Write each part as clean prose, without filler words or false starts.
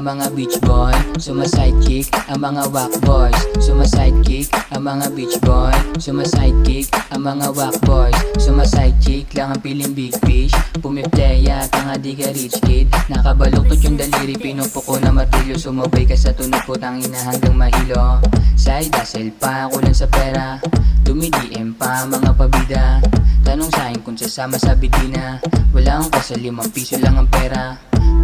mga beach boy, sumasidekick ang mga whack boys. Sumasidekick ang mga beach boy, sumasidekick ang mga whack boys. Sumasidekick lang ang piling big fish, pumipleya tanga di ka rich kid. Nakabaluktot yung daliri, pinupuko na martilyo. Sumabay ka sa tunog po tangina hanggang mahilo. Side hustle pa, kulang sa pera, dumi-DM pa mga pabida. Tanong sa'kin kung sasama sa bidina, wala akong kasal, 5 piso lang ang pera.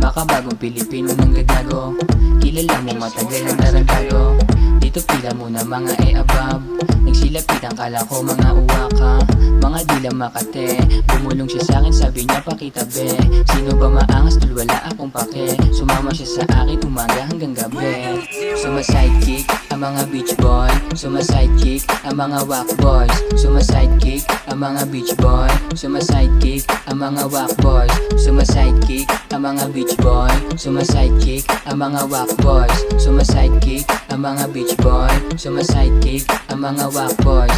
Makabagong Pilipino ng gagago, kilala mo matagal ang tarantado. Dito pila muna mga above, nagsilapit ang kala ko mga uwaka. Mga dila makate, bumulong siya sa'kin, sabi niya pakita be. Sino ba maangas tol, wala akong pake. Sumama siya sa akin umaga hanggang gabi. Sumasidekick ang mga beach boy, sumasidekick ang mga whack boys. Sumasidekick ang mga beach boy, sumasidekick ang mga whack boys. Sumasidekick ang mga beach boy, sumasidekick ang mga whack boys. Sumasidekick ang mga beach boy, sumasidekick ang mga whack boys.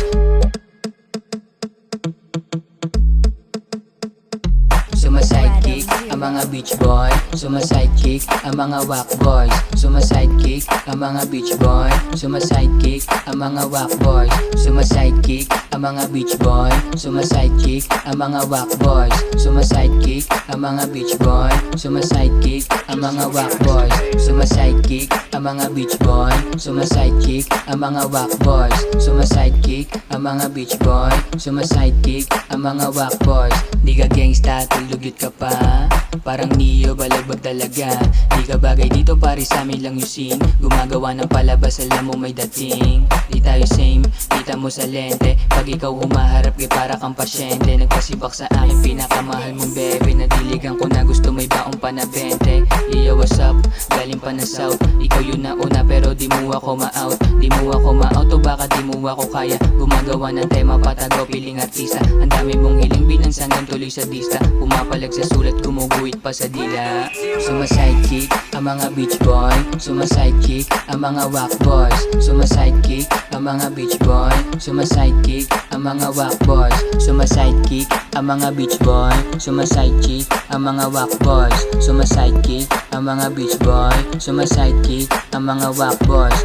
Sumasidekick ang mga beach boy, sumasidekick ang mga whack boys. Sumasidekick ang mga beach boy, sumasidekick ang mga whack boys. Sumasidekick ang mga beach boy, sumasidekick ang mga whack boys. Sumasidekick ang mga beach boy, sumasidekick ang mga whack boys. Sumasidekick ang mga beach boy, sumasidekick ang mga whack boys. Sumasidekick ang mga beach boy, sumasidekick ang mga whack boys. Di ka gangsta, tulugit ka pa, parang Neo, balagbag talaga. Di ka bagay dito, pare sa amin lang yung scene. Gumagawa ng palabas, alam mo may dating. Di tayo same, kita mo sa lente. Pag ikaw humaharap, para kang pasyente. Nagpasibak sa akin, pinakamahal mong bebe. Nadiligan ko na gusto, may baong pa na 20. Yo, what's up? Galing pa na south. Ikaw yun nauna, pero di mo ako ma-out. Di mo ako ma-out, o baka di mo ako kaya. Gumagawa ng tema, patago, piling artista. Ang dami mong hiling, binansangan tuloy sa dista. Pumapalag sa sulat, gumuguhit pa sa dila. Sumasidekick ang mga beach boy, sumasidekick ang mga whack boys. Sumasidekick ang mga beach boy, sumasidekick ang mga whack boys. Sumasidekick ang mga beach boy, sumasidekick ang mga whack boys. Sumasidekick ang mga beach boy, sumasidekick ang mga whack boys.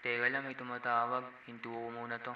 Teka lang, may tumatawag. Hinto ko muna to.